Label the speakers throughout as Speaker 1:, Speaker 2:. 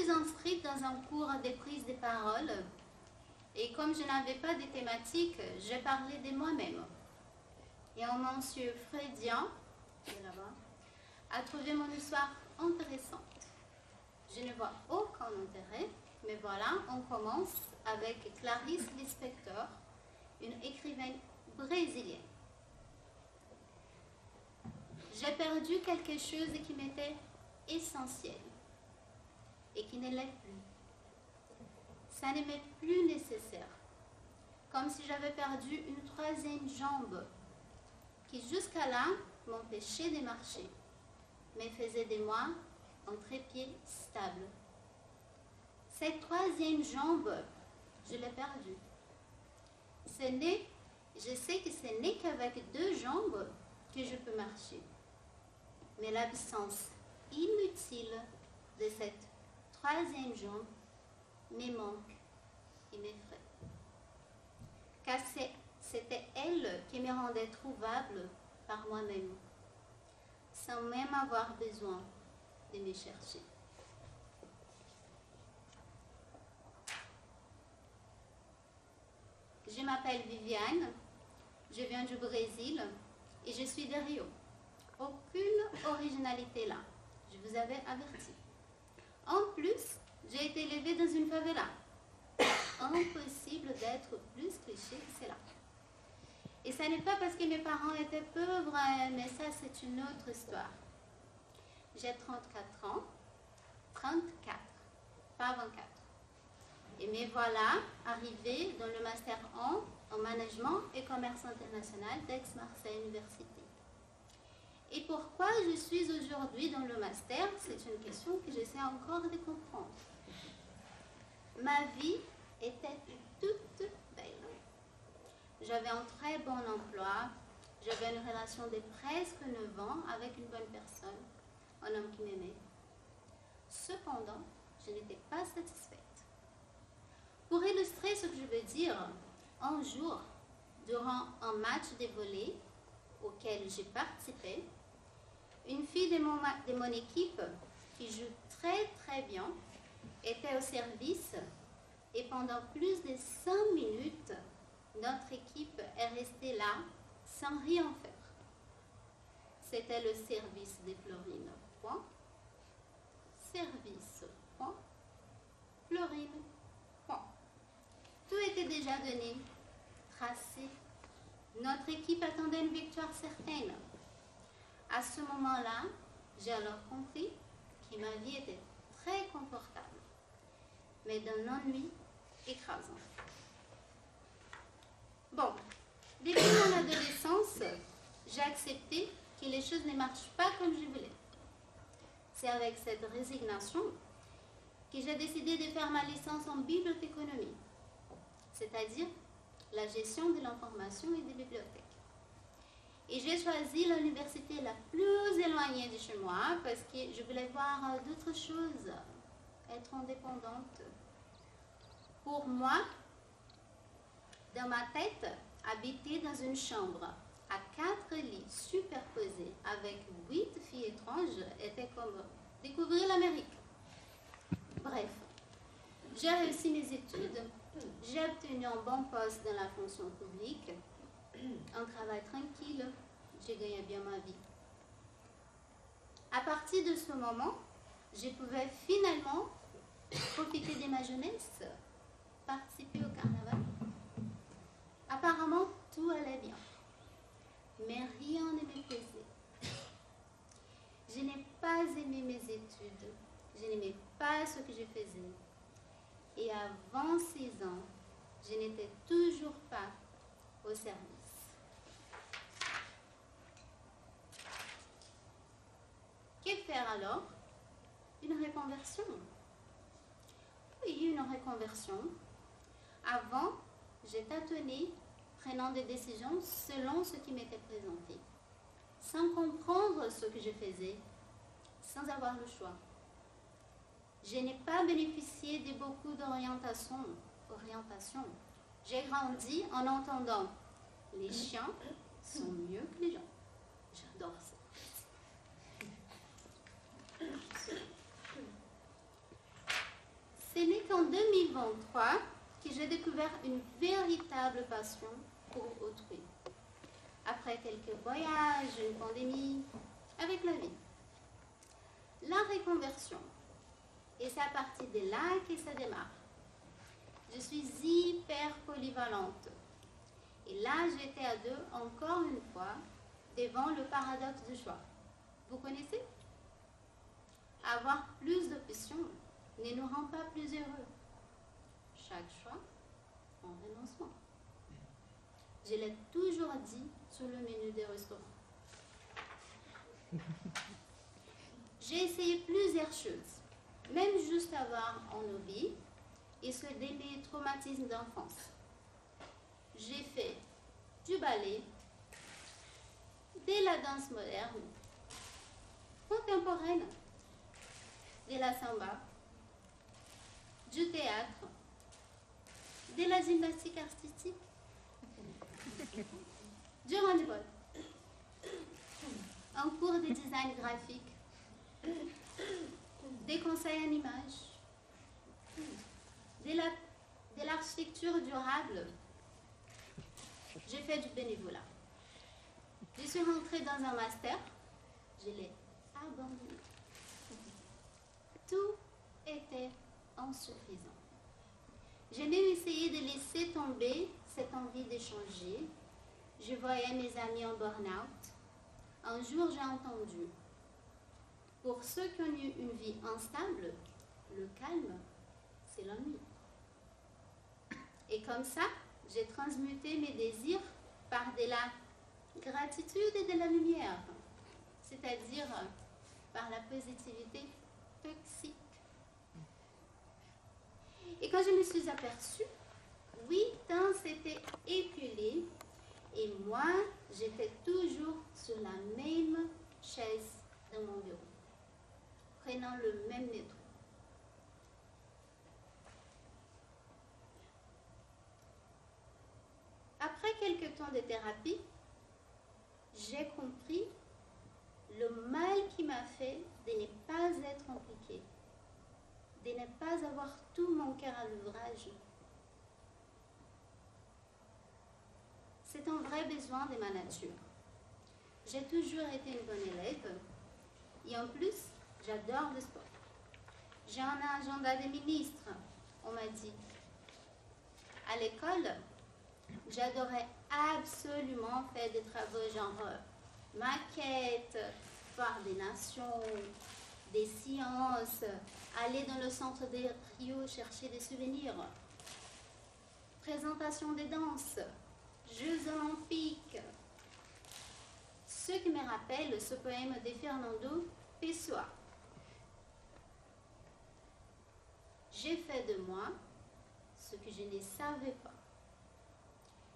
Speaker 1: suis inscrite dans un cours de prise de parole et comme je n'avais pas de thématique, j'ai parlé de moi-même. Et un monsieur freudien, de là-bas, a trouvé mon histoire intéressante. Je ne vois aucun intérêt, mais voilà, on commence avec Clarice Lispector, une écrivaine brésilienne. J'ai perdu quelque chose qui m'était essentiel et qui ne l'est plus. Ça ne m'est plus nécessaire. Comme si j'avais perdu une troisième jambe qui jusqu'à là m'empêchait de marcher, mais faisait de moi un trépied stable. Cette troisième jambe, je l'ai perdue. Je sais que ce n'est qu'avec 2 jambes que je peux marcher. Mais l'absence inutile de cette troisième jambe me manque et m'effraie. Car c'était elle qui me rendait trouvable par moi-même, sans même avoir besoin de me chercher. Je m'appelle Viviane, je viens du Brésil et je suis de Rio. Aucune originalité là, je vous avais averti. En plus, j'ai été élevée dans une favela. Impossible d'être plus cliché que cela. Et ça n'est pas parce que mes parents étaient pauvres, mais ça c'est une autre histoire. J'ai 34 ans, 34, pas 24. Et me voilà arrivée dans le Master 1 en Management et Commerce International d'Aix-Marseille Université. Et pourquoi je suis aujourd'hui dans le Master, c'est une question que j'essaie encore de comprendre. Ma vie était toute belle. J'avais un très bon emploi, j'avais une relation de presque 9 ans avec une bonne personne, un homme qui m'aimait. Cependant, je n'étais pas satisfaite. Pour illustrer ce que je veux dire, un jour, durant un match de volley auquel j'ai participé, une fille de mon équipe qui joue très très bien était au service et pendant plus de 5 minutes, notre équipe est restée là sans rien faire. C'était le service de Florine. Point. Service. Point. Florine. Point. Tout était déjà donné, tracé. Notre équipe attendait une victoire certaine. À ce moment-là, j'ai alors compris que ma vie était très confortable, mais d'un ennui écrasant. Bon, depuis mon adolescence, j'ai accepté que les choses ne marchent pas comme je voulais. C'est avec cette résignation que j'ai décidé de faire ma licence en bibliothéconomie, c'est-à-dire la gestion de l'information et des bibliothèques. Et j'ai choisi l'université la plus éloignée de chez moi parce que je voulais voir d'autres choses, être indépendante. Pour moi, dans ma tête, habiter dans une chambre à 4 lits superposés avec 8 filles étranges était comme découvrir l'Amérique. Bref, j'ai réussi mes études, j'ai obtenu un bon poste dans la fonction publique, un travail tranquille, j'ai gagné bien ma vie. À partir de ce moment, je pouvais finalement profiter de ma jeunesse, participer au carnaval. Apparemment, tout allait bien, mais rien ne me plaisait. Je n'ai pas aimé mes études, je n'aimais pas ce que je faisais. Et à 26 ans, je n'étais toujours pas au service. Que faire alors? Une reconversion. Oui, une reconversion. Avant, j'ai tâtonné, prenant des décisions selon ce qui m'était présenté, sans comprendre ce que je faisais, sans avoir le choix. Je n'ai pas bénéficié de beaucoup d'orientation. J'ai grandi en entendant « les chiens sont mieux que les gens ». J'adore ça. 2023 que j'ai découvert une véritable passion pour autrui. Après quelques voyages, une pandémie, avec la vie. La reconversion. Et c'est à partir de là que ça démarre. Je suis hyper polyvalente. Et là, j'étais à deux, encore une fois, devant le paradoxe du choix. Vous connaissez? Avoir plus d'options ne nous rend pas plus heureux. Chaque choix, un renoncement. Je l'ai toujours dit sur le menu des restaurants. J'ai essayé plusieurs choses, même juste avoir un hobby et ceux de mes traumatismes d'enfance. J'ai fait du ballet, de la danse moderne, contemporaine, de la samba, du théâtre, de la gymnastique artistique, du handball, un cours de design graphique, des conseils en images, de l'architecture durable. J'ai fait du bénévolat. Je suis rentrée dans un master, je l'ai abandonné. Tout était insuffisant. J'ai même essayé de laisser tomber cette envie d'échanger. Je voyais mes amis en burn-out. Un jour, j'ai entendu, pour ceux qui ont eu une vie instable, le calme, c'est l'ennui. Et comme ça, j'ai transmuté mes désirs par de la gratitude et de la lumière, c'est-à-dire par la positivité toxique. Et quand je me suis aperçue, 8 ans s'étaient écoulés et moi, j'étais toujours sur la même chaise dans mon bureau, prenant le même métro. Après quelques temps de thérapie, j'ai compris le mal qui m'a fait de ne pas être impliquée, de ne pas avoir tout mon cœur à l'ouvrage. C'est un vrai besoin de ma nature. J'ai toujours été une bonne élève et en plus, j'adore le sport. J'ai un agenda de ministre, on m'a dit. À l'école, j'adorais absolument faire des travaux genre maquettes, foire des nations, des sciences, aller dans le centre de Rio chercher des souvenirs, présentation des danses, Jeux olympiques. Ce qui me rappelle ce poème de Fernando Pessoa. J'ai fait de moi ce que je ne savais pas.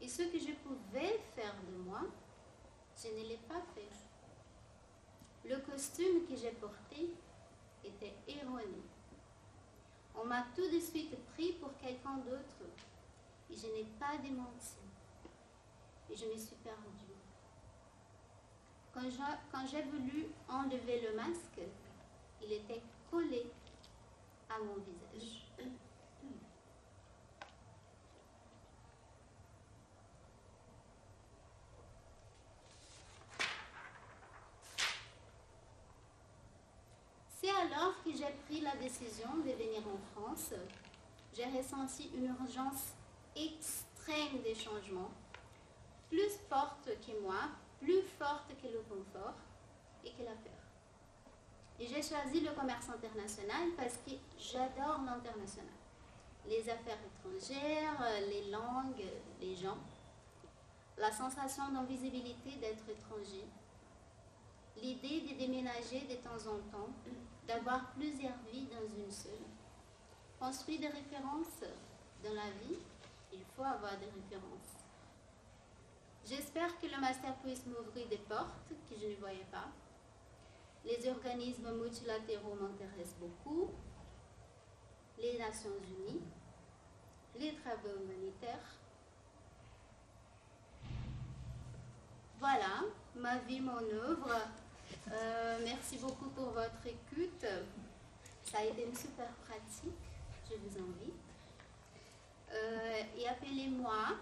Speaker 1: Et ce que je pouvais faire de moi, je ne l'ai pas fait. Le costume que j'ai porté était erroné. On m'a tout de suite pris pour quelqu'un d'autre et je n'ai pas démenti. Et je me suis perdue. Quand j'ai voulu enlever le masque, il était collé à mon visage. C'est alors que j'ai pris la décision de venir en France. J'ai ressenti une urgence extrême des changements, plus forte que moi, plus forte que le confort et que la peur. Et j'ai choisi le commerce international parce que j'adore l'international. Les affaires étrangères, les langues, les gens, la sensation d'invisibilité d'être étranger, l'idée de déménager de temps en temps, d'avoir plusieurs vies dans une seule. Construire des références dans la vie, il faut avoir des références. J'espère que le master puisse m'ouvrir des portes que je ne voyais pas. Les organismes multilatéraux m'intéressent beaucoup. Les Nations Unies, les travaux humanitaires. Voilà, ma vie, mon œuvre. Merci beaucoup pour votre écoute. Ça a été une super pratique. Je vous invite moi